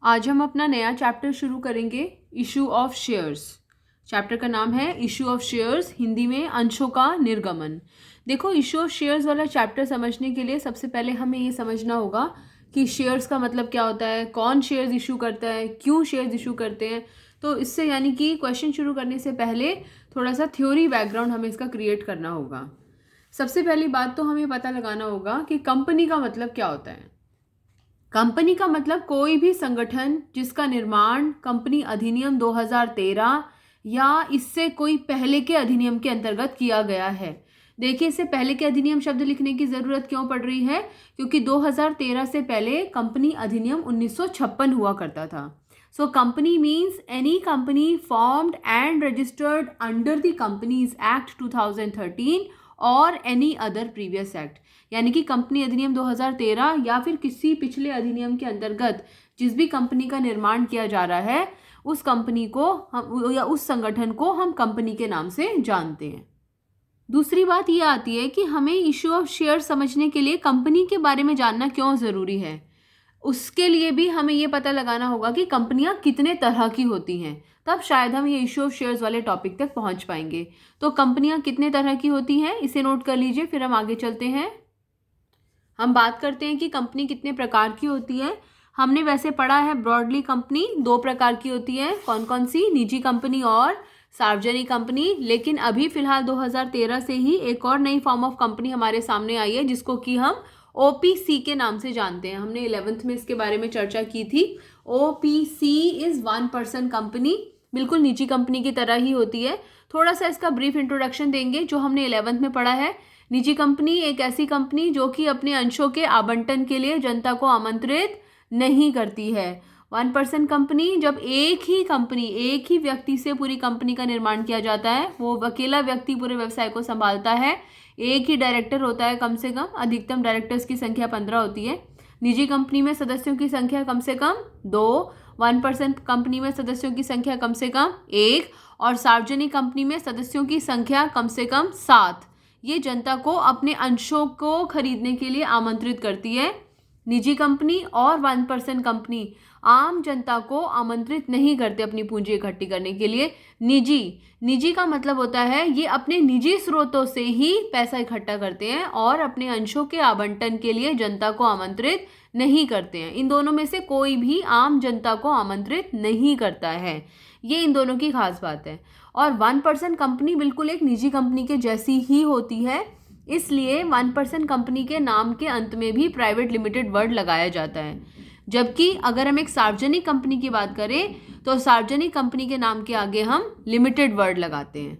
आज हम अपना नया चैप्टर शुरू करेंगे, इशू ऑफ शेयर्स। चैप्टर का नाम है इशू ऑफ शेयर्स, हिंदी में अंशों का निर्गमन। देखो, इशू ऑफ शेयर्स वाला चैप्टर समझने के लिए सबसे पहले हमें ये समझना होगा कि शेयर्स का मतलब क्या होता है, कौन शेयर्स इशू करता है, क्यों शेयर्स इशू करते हैं। तो इससे यानी कि क्वेश्चन शुरू करने से पहले थोड़ा सा थ्योरी बैकग्राउंड हमें इसका क्रिएट करना होगा। सबसे पहली बात तो हमें पता लगाना होगा कि कंपनी का मतलब क्या होता है। कंपनी का मतलब कोई भी संगठन जिसका निर्माण कंपनी अधिनियम 2013 या इससे कोई पहले के अधिनियम के अंतर्गत किया गया है। देखिए, इससे पहले के अधिनियम शब्द लिखने की ज़रूरत क्यों पड़ रही है, क्योंकि 2013 से पहले कंपनी अधिनियम 1956 हुआ करता था। So company means any company formed and registered under the companies act 2013 और एनी अदर प्रीवियस एक्ट। यानी कि कंपनी अधिनियम 2013 या फिर किसी पिछले अधिनियम के अंतर्गत जिस भी कंपनी का निर्माण किया जा रहा है, उस कंपनी को हम या उस संगठन को हम कंपनी के नाम से जानते हैं। दूसरी बात ये आती है कि हमें इशू ऑफ शेयर समझने के लिए कंपनी के बारे में जानना क्यों ज़रूरी है। उसके लिए भी हमें ये पता लगाना होगा कि कंपनियां कितने तरह की होती हैं, तब शायद हम ये इशू ऑफ शेयर्स वाले टॉपिक तक पहुंच पाएंगे। तो कंपनियां कितने तरह की होती हैं, इसे नोट कर लीजिए, फिर हम आगे चलते हैं। हम बात करते हैं कि कंपनी कितने प्रकार की होती है। हमने वैसे पढ़ा है ब्रॉडली कंपनी दो प्रकार की होती है। कौन कौन सी? निजी कंपनी और सार्वजनिक कंपनी। लेकिन अभी फिलहाल 2013 से ही एक और नई फॉर्म ऑफ कंपनी हमारे सामने आई है, जिसको कि हम ओपीसी के नाम से जानते हैं। हमने 11th में इसके बारे में चर्चा की थी। OPC is one person company, बिल्कुल निजी कंपनी की तरह ही होती है। थोड़ा सा इसका ब्रीफ इंट्रोडक्शन देंगे जो हमने 11th में पढ़ा है। निजी कंपनी एक ऐसी कंपनी जो कि अपने अंशों के आवंटन के लिए जनता को आमंत्रित नहीं करती है। वन पर्सन कंपनी, जब एक ही व्यक्ति से पूरी कंपनी का निर्माण किया जाता है, वो अकेला व्यक्ति पूरे व्यवसाय को संभालता है। एक ही डायरेक्टर होता है कम से कम, अधिकतम डायरेक्टर्स की संख्या 15 होती है। निजी कंपनी में सदस्यों की संख्या कम से कम 2, वन पर्सन कंपनी में सदस्यों की संख्या कम से कम 1 और सार्वजनिक कंपनी में सदस्यों की संख्या कम से कम 7। ये जनता को अपने अंशों को खरीदने के लिए आमंत्रित करती है। निजी कंपनी और वन पर्सन कंपनी आम जनता को आमंत्रित नहीं करते अपनी पूंजी इकट्ठी करने के लिए। निजी का मतलब होता है ये अपने निजी स्रोतों से ही पैसा इकट्ठा करते हैं और अपने अंशों के आवंटन के लिए जनता को आमंत्रित नहीं करते हैं। इन दोनों में से कोई भी आम जनता को आमंत्रित नहीं करता है। ये इन दोनों की खास बात है। और वन पर्सन कंपनी बिल्कुल एक निजी कंपनी के जैसी ही होती है, इसलिए वन पर्सन कंपनी के नाम के अंत में भी प्राइवेट लिमिटेड वर्ड लगाया जाता है। जबकि अगर हम एक सार्वजनिक कंपनी की बात करें तो सार्वजनिक कंपनी के नाम के आगे हम लिमिटेड वर्ड लगाते हैं।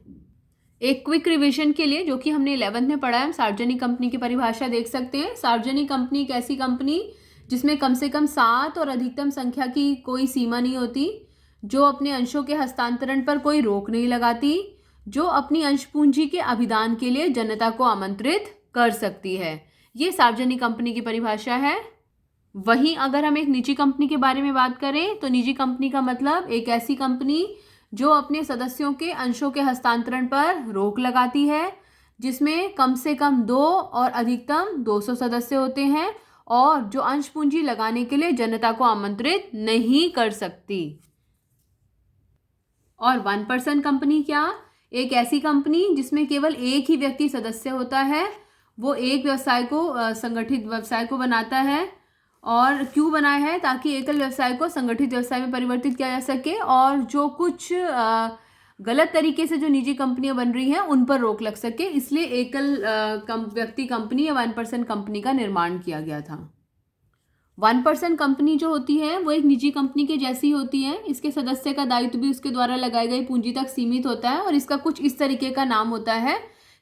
एक क्विक रिवीजन के लिए, जो कि हमने 11th में पढ़ा है, हम सार्वजनिक कंपनी की परिभाषा देख सकते हैं। सार्वजनिक कंपनी एक ऐसी कंपनी जिसमें कम से कम 7 और अधिकतम संख्या की कोई सीमा नहीं होती, जो अपने अंशों के हस्तांतरण पर कोई रोक नहीं लगाती, जो अपनी अंश पूंजी के अभिदान के लिए जनता को आमंत्रित कर सकती है। ये सार्वजनिक कंपनी की परिभाषा है। वहीं अगर हम एक निजी कंपनी के बारे में बात करें तो निजी कंपनी का मतलब एक ऐसी कंपनी जो अपने सदस्यों के अंशों के हस्तांतरण पर रोक लगाती है, जिसमें कम से कम 2 और अधिकतम 200 सदस्य होते हैं और जो अंश पूंजी लगाने के लिए जनता को आमंत्रित नहीं कर सकती। और वन पर्सन कंपनी क्या? एक ऐसी कंपनी जिसमें केवल एक ही व्यक्ति सदस्य होता है। वो एक व्यवसाय को संगठित व्यवसाय को बनाता है। और क्यों बनाया है? ताकि एकल व्यवसाय को संगठित व्यवसाय में परिवर्तित किया जा सके और जो कुछ गलत तरीके से जो निजी कंपनियां बन रही हैं उन पर रोक लग सके। इसलिए एकल व्यक्ति कंपनी या वन पर्सन कंपनी का निर्माण किया गया था। वन पर्सन कंपनी जो होती है वो एक निजी कंपनी के जैसी होती है। इसके सदस्य का दायित्व भी उसके द्वारा लगाई गई पूंजी तक सीमित होता है और इसका कुछ इस तरीके का नाम होता है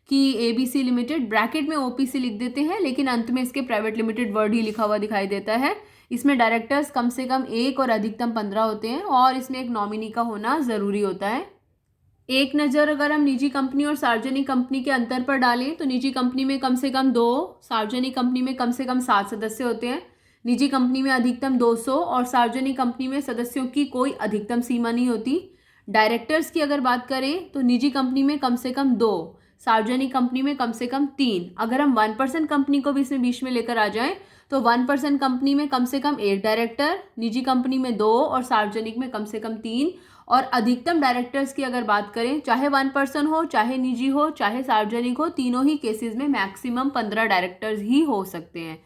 कि एबीसी लिमिटेड, ब्रैकेट में ओपीसी लिख देते हैं, लेकिन अंत में इसके प्राइवेट लिमिटेड वर्ड ही लिखा हुआ दिखाई देता है। इसमें डायरेक्टर्स कम से कम 1 और अधिकतम 15 होते हैं और इसमें एक नॉमिनी का होना ज़रूरी होता है। एक नज़र अगर हम निजी कंपनी और सार्वजनिक कंपनी के अंतर पर डालें तो निजी कंपनी में कम से कम 2, सार्वजनिक कंपनी में कम से कम 7 सदस्य होते हैं। निजी कंपनी में अधिकतम 200 और सार्वजनिक कंपनी में सदस्यों की कोई अधिकतम सीमा नहीं होती। डायरेक्टर्स की अगर बात करें तो निजी कंपनी में कम से कम 2, सार्वजनिक कंपनी में कम से कम 3। अगर हम 1% कंपनी को भी इसमें बीच में लेकर आ जाएं तो 1% कंपनी में कम से कम 1 डायरेक्टर, निजी कंपनी में 2 और सार्वजनिक में कम से कम 3। और अधिकतम डायरेक्टर्स की अगर बात करें, चाहे 1% हो, चाहे निजी हो, चाहे सार्वजनिक हो, तीनों ही केसेस में मैक्सिमम 15 डायरेक्टर्स ही हो सकते हैं।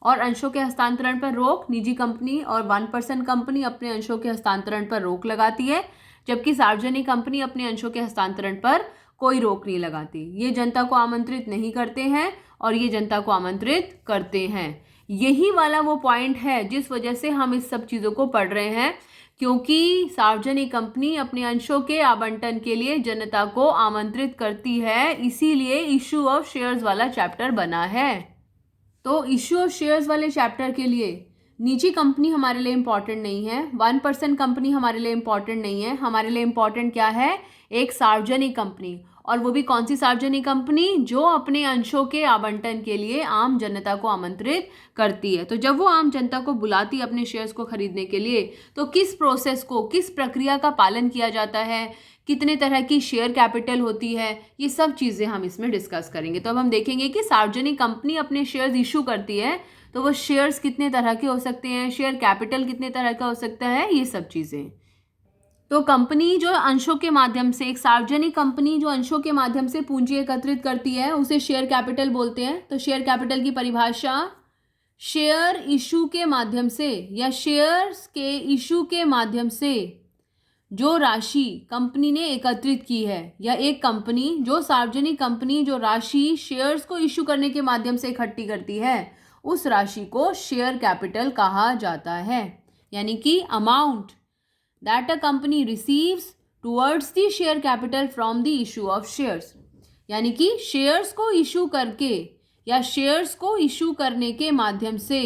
और अंशों के हस्तांतरण पर रोक, निजी कंपनी और 1% कंपनी अपने अंशों के हस्तांतरण पर रोक लगाती है, जबकि सार्वजनिक कंपनी अपने अंशों के हस्तांतरण पर कोई रोक नहीं लगाती। ये जनता को आमंत्रित नहीं करते हैं और ये जनता को आमंत्रित करते हैं। यही वाला वो पॉइंट है जिस वजह से हम इस सब चीज़ों को पढ़ रहे हैं, क्योंकि सार्वजनिक कंपनी अपने अंशों के आवंटन के लिए जनता को आमंत्रित करती है, इसीलिए इशू ऑफ शेयर्स वाला चैप्टर बना है। तो इशू ऑफ शेयर्स वाले चैप्टर के लिए निजी कंपनी हमारे लिए इम्पॉर्टेंट नहीं है, 1% कंपनी हमारे लिए इम्पॉर्टेंट नहीं है। हमारे लिए इम्पॉर्टेंट क्या है? एक सार्वजनिक कंपनी, और वो भी कौन सी सार्वजनिक कंपनी? जो अपने अंशों के आवंटन के लिए आम जनता को आमंत्रित करती है। तो जब वो आम जनता को बुलाती है अपने शेयर्स को खरीदने के लिए, तो किस प्रोसेस को, किस प्रक्रिया का पालन किया जाता है, कितने तरह की शेयर कैपिटल होती है, ये सब चीज़ें हम इसमें डिस्कस करेंगे। तो अब हम देखेंगे कि सार्वजनिक कंपनी अपने शेयर्स इशू करती है तो वो शेयर्स कितने तरह के हो सकते हैं, शेयर कैपिटल कितने तरह का हो सकता है, ये सब चीज़ें। तो कंपनी जो अंशों के माध्यम से, एक सार्वजनिक कंपनी जो अंशों के माध्यम से पूंजी एकत्रित करती है, उसे शेयर कैपिटल बोलते हैं। तो शेयर कैपिटल की परिभाषा, शेयर इशू के माध्यम से या शेयर्स के इशू के माध्यम से जो राशि कंपनी ने एकत्रित की है, या एक कंपनी, जो सार्वजनिक कंपनी जो राशि शेयर्स को इशू करने के माध्यम से इकट्ठी करती है, उस राशि को शेयर कैपिटल कहा जाता है। यानी कि amount that a company receives towards the share capital from the issue of shares. यानी कि शेयर्स को इशू करके या शेयर्स को इशू करने के माध्यम से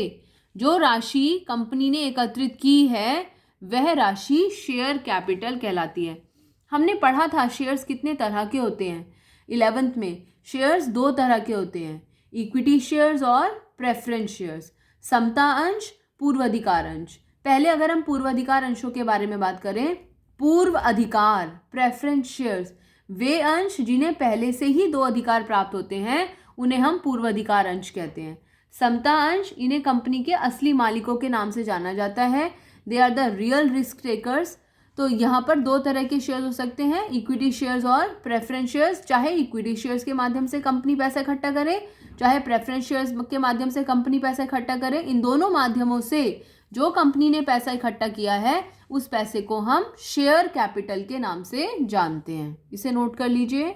जो राशि कंपनी ने एकत्रित की है, वह राशि शेयर कैपिटल कहलाती है। हमने पढ़ा था शेयर्स कितने तरह के होते हैं 11th में। शेयर्स 2 तरह के होते हैं, इक्विटी शेयर्स और प्रेफरेंस शेयर्स। समता अंश, पूर्वाधिकार अंश। पहले अगर हम पूर्वाधिकार अंशों के बारे में बात करें, पूर्व अधिकार प्रेफरेंस शेयर्स, वे अंश जिन्हें पहले से ही 2 अधिकार प्राप्त होते हैं, उन्हें हम पूर्वाधिकार अंश कहते हैं। समता अंश, इन्हें कंपनी के असली मालिकों के नाम से जाना जाता है। They are the real risk takers. तो यहाँ पर 2 तरह के शेयर्स हो सकते हैं, इक्विटी शेयर्स और प्रेफरेंस शेयर्स। चाहे इक्विटी शेयर्स के माध्यम से कंपनी पैसा इकट्ठा करे, चाहे प्रेफरेंस शेयर्स के माध्यम से कंपनी पैसा इकट्ठा करे, इन दोनों माध्यमों से जो कंपनी ने पैसा इकट्ठा किया है, उस पैसे को हम शेयर कैपिटल के नाम से जानते हैं। इसे नोट कर लीजिए।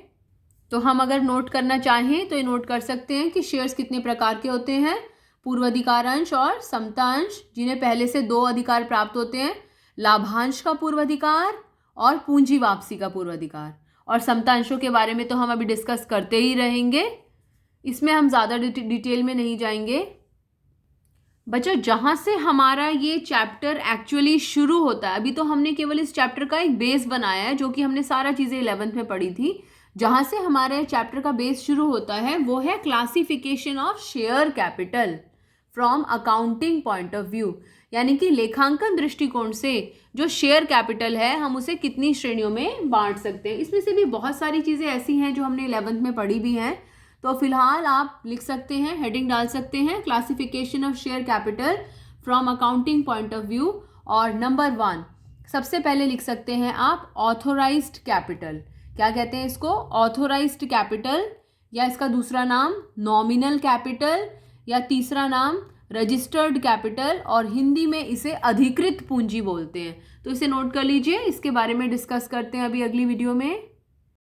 तो हम अगर नोट करना चाहें तो ये नोट कर सकते हैं कि शेयर्स कितने प्रकार के होते हैं, पूर्वाधिकार अंश और समता अंश, जिन्हें पहले से 2 अधिकार प्राप्त होते हैं, लाभांश का पूर्वाधिकार और पूंजी वापसी का पूर्वाधिकार। और समता अंशों के बारे में तो हम अभी डिस्कस करते ही रहेंगे, इसमें हम ज़्यादा डिटेल में नहीं जाएंगे। बच्चों, जहाँ से हमारा ये चैप्टर एक्चुअली शुरू होता है, अभी तो हमने केवल इस चैप्टर का एक बेस बनाया है, जो कि हमने सारा चीज़ें 11th में पढ़ी थी। जहाँ से हमारे चैप्टर का बेस शुरू होता है वो है classification of share capital from accounting point of view. यानी कि लेखांकन दृष्टिकोण से जो शेयर कैपिटल है, हम उसे कितनी श्रेणियों में बांट सकते हैं। इसमें से भी बहुत सारी चीज़ें ऐसी हैं जो हमने 11th में पढ़ी भी हैं। तो फिलहाल आप लिख सकते हैं, हेडिंग डाल सकते हैं, classification of share capital from accounting point of view. और नंबर 1 सबसे पहले लिख सकते हैं आप ऑथोराइज्ड कैपिटल। क्या कहते हैं इसको? ऑथोराइज्ड कैपिटल, या इसका दूसरा नाम नॉमिनल कैपिटल, या तीसरा नाम रजिस्टर्ड कैपिटल, और हिंदी में इसे अधिकृत पूंजी बोलते हैं। तो इसे नोट कर लीजिए, इसके बारे में डिस्कस करते हैं अभी अगली वीडियो में।